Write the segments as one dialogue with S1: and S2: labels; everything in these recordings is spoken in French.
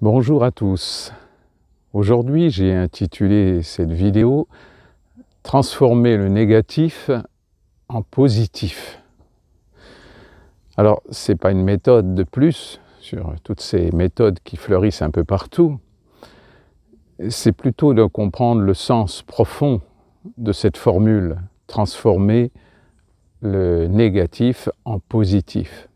S1: Bonjour à tous. Aujourd'hui, j'ai intitulé cette vidéo « Transformer le négatif en positif ». Alors, ce n'est pas une méthode de plus sur toutes ces méthodes qui fleurissent un peu partout. C'est plutôt de comprendre le sens profond de cette formule « transformer le négatif en positif ».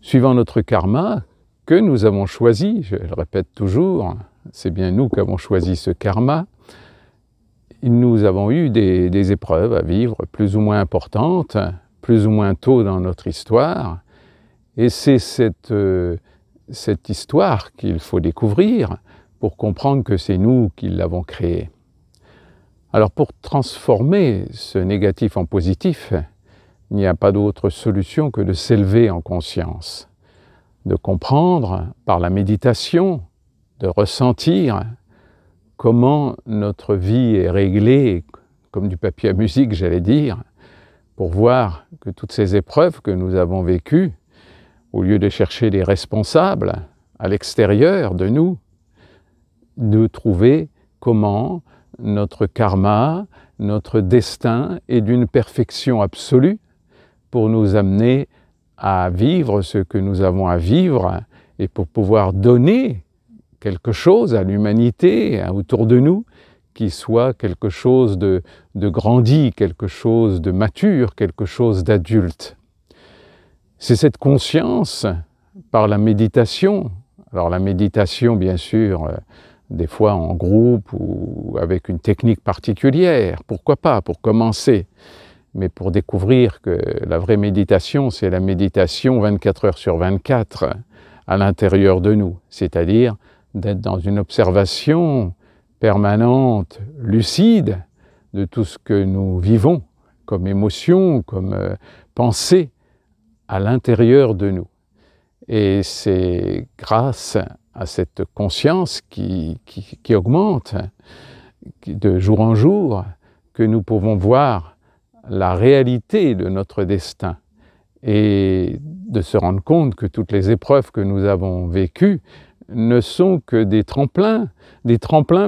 S1: Suivant notre karma, que nous avons choisi, je le répète toujours, c'est bien nous qui avons choisi ce karma, nous avons eu des épreuves à vivre plus ou moins importantes, plus ou moins tôt dans notre histoire, et c'est cette histoire qu'il faut découvrir pour comprendre que c'est nous qui l'avons créée. Alors pour transformer ce négatif en positif, il n'y a pas d'autre solution que de s'élever en conscience, de comprendre par la méditation, de ressentir comment notre vie est réglée, comme du papier à musique, j'allais dire, pour voir que toutes ces épreuves que nous avons vécues, au lieu de chercher des responsables à l'extérieur de nous, de trouver comment notre karma, notre destin est d'une perfection absolue pour nous amener à vivre ce que nous avons à vivre et pour pouvoir donner quelque chose à l'humanité autour de nous qui soit quelque chose de grandi, quelque chose de mature, quelque chose d'adulte. C'est cette conscience par la méditation. Alors la méditation, bien sûr, des fois en groupe ou avec une technique particulière, pourquoi pas, pour commencer. Mais pour découvrir que la vraie méditation, c'est la méditation 24 heures sur 24 à l'intérieur de nous, c'est-à-dire d'être dans une observation permanente, lucide de tout ce que nous vivons comme émotion, comme pensée à l'intérieur de nous. Et c'est grâce à cette conscience qui augmente de jour en jour que nous pouvons voir la réalité de notre destin et de se rendre compte que toutes les épreuves que nous avons vécues ne sont que des tremplins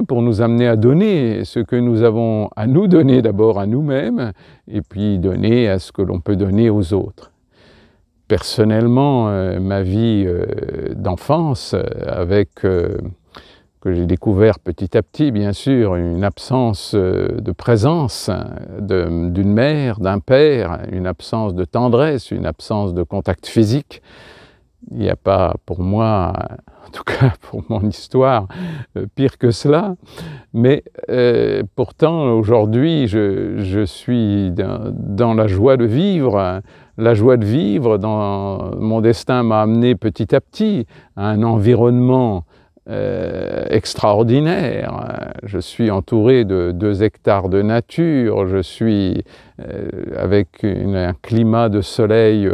S1: pour nous amener à donner ce que nous avons à nous donner d'abord à nous-mêmes et puis donner à ce que l'on peut donner aux autres. Personnellement, ma vie d'enfance que j'ai découvert petit à petit, bien sûr, une absence de présence d'une mère, d'un père, une absence de tendresse, une absence de contact physique. Il n'y a pas pour moi, en tout cas pour mon histoire, pire que cela. Mais pourtant, aujourd'hui, je suis dans la joie de vivre. La joie de vivre, dans mon destin m'a amené petit à petit à un environnement extraordinaire. Je suis entouré de 2 hectares de nature, je suis avec un climat de soleil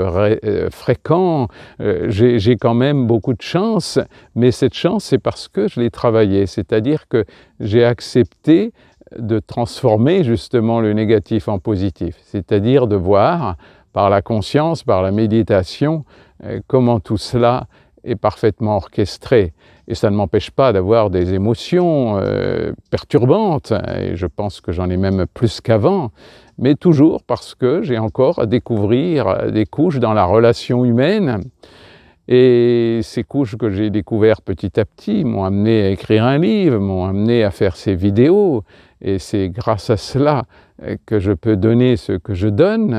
S1: fréquent. J'ai quand même beaucoup de chance, mais cette chance, c'est parce que je l'ai travaillée, c'est-à-dire que j'ai accepté de transformer justement le négatif en positif, c'est-à-dire de voir par la conscience, par la méditation, comment tout cela est parfaitement orchestré. Et ça ne m'empêche pas d'avoir des émotions perturbantes, et je pense que j'en ai même plus qu'avant, mais toujours parce que j'ai encore à découvrir des couches dans la relation humaine. Et ces couches que j'ai découvertes petit à petit m'ont amené à écrire un livre, m'ont amené à faire ces vidéos, et c'est grâce à cela que je peux donner ce que je donne,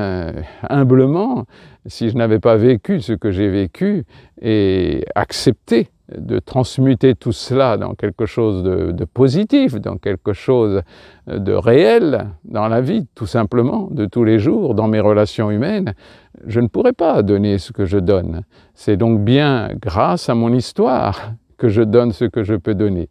S1: humblement, si je n'avais pas vécu ce que j'ai vécu, et accepter de transmuter tout cela dans quelque chose de positif, dans quelque chose de réel, dans la vie, tout simplement, de tous les jours, dans mes relations humaines, je ne pourrais pas donner ce que je donne. C'est donc bien grâce à mon histoire que je donne ce que je peux donner.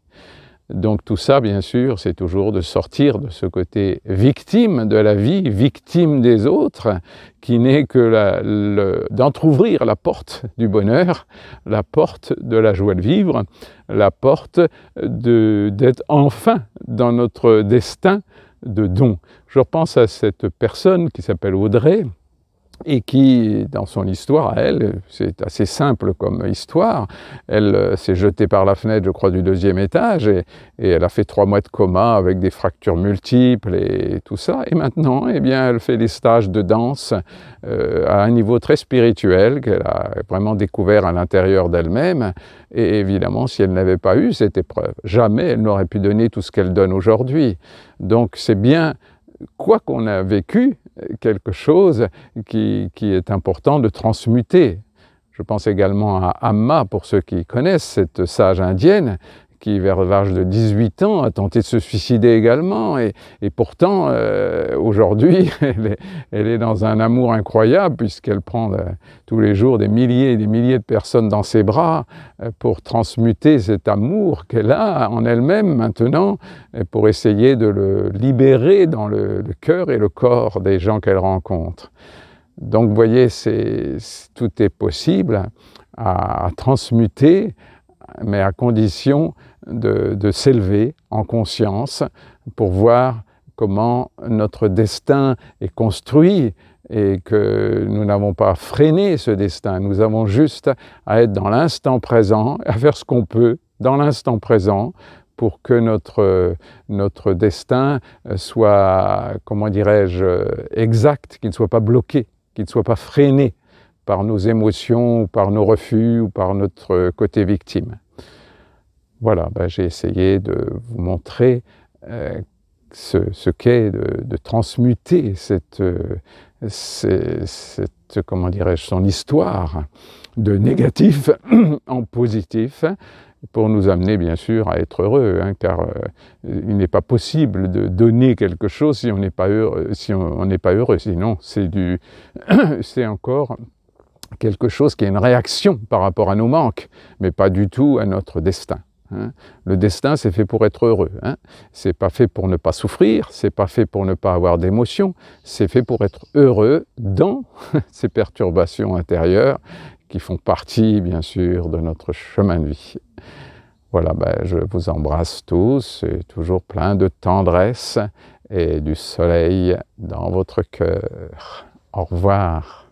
S1: Donc tout ça, bien sûr, c'est toujours de sortir de ce côté victime de la vie, victime des autres, qui n'est que d'entrouvrir la porte du bonheur, la porte de la joie de vivre, la porte d'être enfin dans notre destin de don. Je repense à cette personne qui s'appelle Audrey, et qui, dans son histoire à elle, c'est assez simple comme histoire, elle s'est jetée par la fenêtre, je crois, du 2e étage, et elle a fait 3 mois de coma avec des fractures multiples et tout ça, et maintenant, eh bien, elle fait des stages de danse à un niveau très spirituel, qu'elle a vraiment découvert à l'intérieur d'elle-même, et évidemment, si elle n'avait pas eu cette épreuve, jamais elle n'aurait pu donner tout ce qu'elle donne aujourd'hui. Donc c'est bien, quoi qu'on a vécu, quelque chose qui est important de transmuter. Je pense également à Amma, pour ceux qui connaissent, cette sage indienne, qui vers l'âge de 18 ans a tenté de se suicider également, et pourtant aujourd'hui elle est dans un amour incroyable, puisqu'elle prend tous les jours des milliers et des milliers de personnes dans ses bras pour transmuter cet amour qu'elle a en elle-même maintenant, pour essayer de le libérer dans le cœur et le corps des gens qu'elle rencontre. Donc vous voyez, tout est possible à transmuter, mais à condition de s'élever en conscience pour voir comment notre destin est construit et que nous n'avons pas freiné ce destin. Nous avons juste à être dans l'instant présent, à faire ce qu'on peut dans l'instant présent pour que notre destin soit, comment dirais-je, exact, qu'il ne soit pas bloqué, qu'il ne soit pas freiné par nos émotions, ou par nos refus, ou par notre côté victime. Voilà, j'ai essayé de vous montrer ce qu'est de transmuter comment dirais-je, son histoire de négatif en positif, pour nous amener bien sûr à être heureux, car il n'est pas possible de donner quelque chose si on n'est pas heureux, sinon c'est encore quelque chose qui est une réaction par rapport à nos manques, mais pas du tout à notre destin. Le destin, c'est fait pour être heureux. C'est pas fait pour ne pas souffrir, c'est pas fait pour ne pas avoir d'émotions, c'est fait pour être heureux dans ces perturbations intérieures qui font partie, bien sûr, de notre chemin de vie. Voilà, je vous embrasse tous, et toujours plein de tendresse et du soleil dans votre cœur. Au revoir.